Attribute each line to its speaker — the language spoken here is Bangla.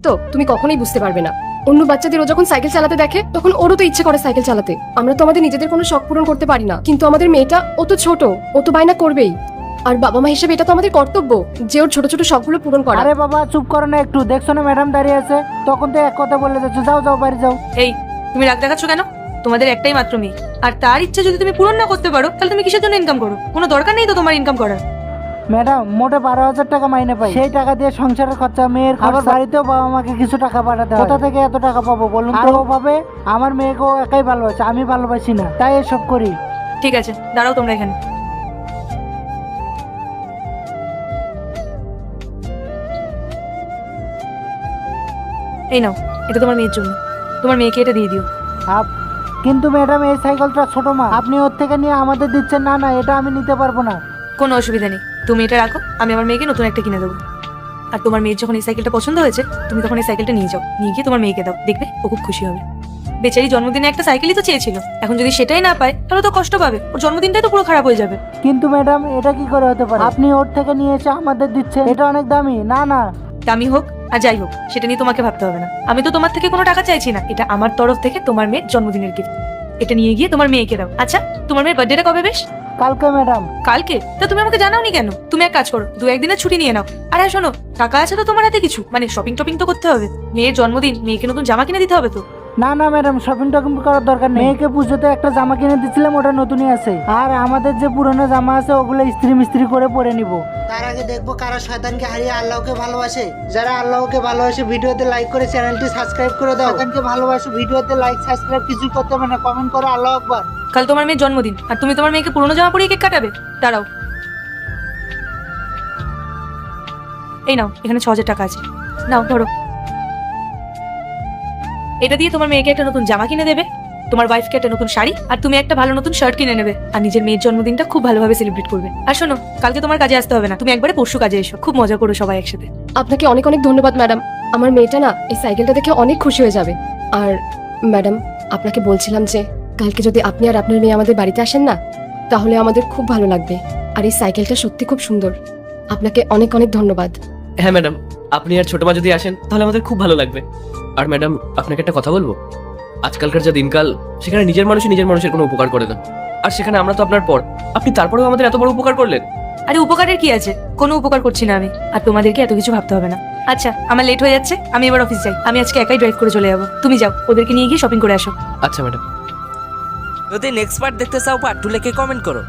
Speaker 1: তো তুমি কখনোই বুঝতে পারবে না। অন্য বাচ্চাদের ও যখন সাইকেল চালাতে দেখে তখন ওরও তো ইচ্ছে করে সাইকেল চালাতে। আমরা তো আমাদের নিজেদের কোনো শখ পূরণ করতে পারি না, কিন্তু আমাদের মেয়েটা ও তো ছোট, ও তো বায়না করবেই। আর বাবা মা হিসেবে এটা তো আমাদের কর্তব্য যে ওর ছোট ছোট শখগুলো পূরণ করা।
Speaker 2: আরে বাবা চুপ করো না একটু, দেখছো না ম্যাডাম দাঁড়িয়ে আছে, তখন তো এক কথা বলে যাচ্ছ, যাও যাও বাড়ি যাও।
Speaker 3: এই তুমি রাগ দেখাচ্ছ কেন? তোমাদের একটাই মাত্র মেয়ে, আর তার ইচ্ছা যদি তুমি পূরণ না করতে পারো তাহলে তুমি কিসের জন্য ইনকাম করো? কোনো দরকার নেই তো তোমার ইনকাম করার।
Speaker 2: ম্যাডাম মোটে 12,000 টাকা মাইনে পাই, সেই টাকা দিয়ে সংসারের খরচা, মেয়ের খরচ, বাড়িতেও বাবা মাকে কিছু টাকা পাঠাতে হয়। কোথা থেকে এত টাকা পাবো বলুন তো? ও ভাবে আমার মেয়েকেও একাই ভালোবাসে, আমি ভালোবাসি না, তাই এসব করি।
Speaker 3: ঠিক আছে, দাঁড়াও তোমরা এখানে। এই নাও, এটা তোমার মেয়ের জন্য, তোমার মেয়েকে এটা দিয়ে দিও।
Speaker 2: কিন্তু ম্যাডাম এই সাইকেলটা ছোট মা, আপনি ওর থেকে নিয়ে আমাদের দিচ্ছেন। না না, এটা আমি নিতে পারবো না।
Speaker 3: কোনো অসুবিধা নেই, তুমি এটা রাখো, আমি আমার মেয়েকে নতুন একটা কিনে দেবো। আর তোমার মেয়ের যখন এই সাইকেলটা পছন্দ হয়েছে, তুমি তখন এই সাইকেলটা নিয়ে যাও, নিয়ে গিয়ে তোমার মেয়েকে দাও, দেখবে ও খুব খুশি হবে। বেচারি জন্মদিনে একটা সাইকেলই তো চেয়েছিল, এখন যদি সেটাই না পায় তাহলে তো কষ্ট পাবে, ওর জন্মদিনটাই তো পুরো খারাপ হয়ে যাবে।
Speaker 2: কিন্তু ম্যাডাম এটা কি করে হতে পারে? আপনি ওর থেকে নিয়ে এসে আমাদের দিচ্ছেন, এটা অনেক দামি। না না,
Speaker 3: দামি হোক আর যাই হোক সেটা নিয়ে তোমাকে ভাবতে হবে না। আমি তো তোমার থেকে কোনো টাকা চাইছি না, এটা আমার তরফ থেকে তোমার মেয়ের জন্মদিনের গিফট। এটা নিয়ে গিয়ে তোমার মেয়েকে দাও। আচ্ছা, তোমার মেয়ের বার্থডেটা কবে বেশ?
Speaker 2: কালকে ম্যাডাম।
Speaker 3: কালকে? তা তুমি আমাকে জানাওনি কেন? তুমি এক কাজ করো, 2-1 দিনের ছুটি নিয়ে নাও। আর হ্যাঁ শোনো, টাকা আছে তো তোমার হাতে কিছু, মানে শপিং টপিং তো করতে হবে। মেয়ের জন্মদিন, মেয়েকে নতুন জামা কিনে দিতে হবে তো।
Speaker 2: না না ম্যাডাম, শপিং টপিং করার দরকার নেই। মেয়েকে পুজোতে একটা জামা কিনে দিচ্ছিলাম, ওটা নতুনই আছে। আর আমাদের যে পুরনো জামা আছে ওগুলো ইস্ত্রি মিস্ত্রি করে পরে নিব। তার আগে দেখবো কারা শয়তানকে হারিয়ে আল্লাহকে ভালোবাসে। যারা আল্লাহকে ভালোবাসে ভিডিওতে লাইক করে চ্যানেলটি সাবস্ক্রাইব করে দাও। শয়তানকে ভালোবাসো, ভিডিওতে লাইক সাবস্ক্রাইব কিছু করতে হবে না, কমেন্ট করো আল্লাহু আকবার।
Speaker 3: কাল তোমার মেয়ের জন্মদিন, আর তুমি তোমার মেয়েকে পুরনো জামা পরিয়ে কেক কাটাবে? দাঁড়াও, এই নাও, এখানে 6,000 টাকা আছে, নাও ধরো। এটা দিয়ে তোমার মেয়েকে একটা নতুন জামা কিনে দেবে, তোমার ওয়াইফকে একটা নতুন শাড়ি, আর তুমি একটা ভালো নতুন শার্ট কিনে নেবে, আর নিজের মেয়ের জন্মদিনটা খুব ভালোভাবে সেলিব্রেট করবে। আর শোনো, কালকে তোমার কাজে আসতে হবে না, তুমি একবারে পরশু কাজে এসো, খুব মজা করো সবাই একসাথে।
Speaker 1: আপনাকে অনেক অনেক ধন্যবাদ ম্যাডাম। আমার মেয়েটা না এই সাইকেলটা দেখে অনেক খুশি হয়ে যাবে। আর ম্যাডাম, আপনাকে বলছিলাম যে কালকে যদি আপনি আর আপনার মেয়ে আমাদের বাড়িতে আসেন না, তাহলে আমাদের খুব ভালো লাগবে। আর এই সাইকেলটা সত্যি খুব সুন্দর। আপনাকে অনেক অনেক ধন্যবাদ।
Speaker 4: হ্যাঁ ম্যাডাম, আপনি আর ছোট মা যদি আসেন তাহলে আমাদের খুব ভালো লাগবে। আর ম্যাডাম, আপনাকে একটা কথা বলবো, আজকালকার যা দিনকাল, সেখানে নিজের মানুষের কোনো উপকার করে না। আর সেখানে আমরা তো আপনার পর, আপনি তারপরেও আমাদের এত বড় উপকার করলেন।
Speaker 3: আরে উপকারের কি আছে, কোনো উপকার করছি না আমি, আর তোমাদেরকে এত কিছু ভাবতে হবে না। আচ্ছা, আমার লেট হয়ে যাচ্ছে, আমি এবার অফিস যাই। আমি আজকে একাই ড্রাইভ করে চলে যাবো, তুমি যাও, ওদেরকে নিয়ে গিয়ে শপিং করে আসো।
Speaker 4: আচ্ছা ম্যাডাম।
Speaker 5: যদি নেক্সট পার্ট দেখতে চাও, পার্ট 2 লিখে কমেন্ট করো।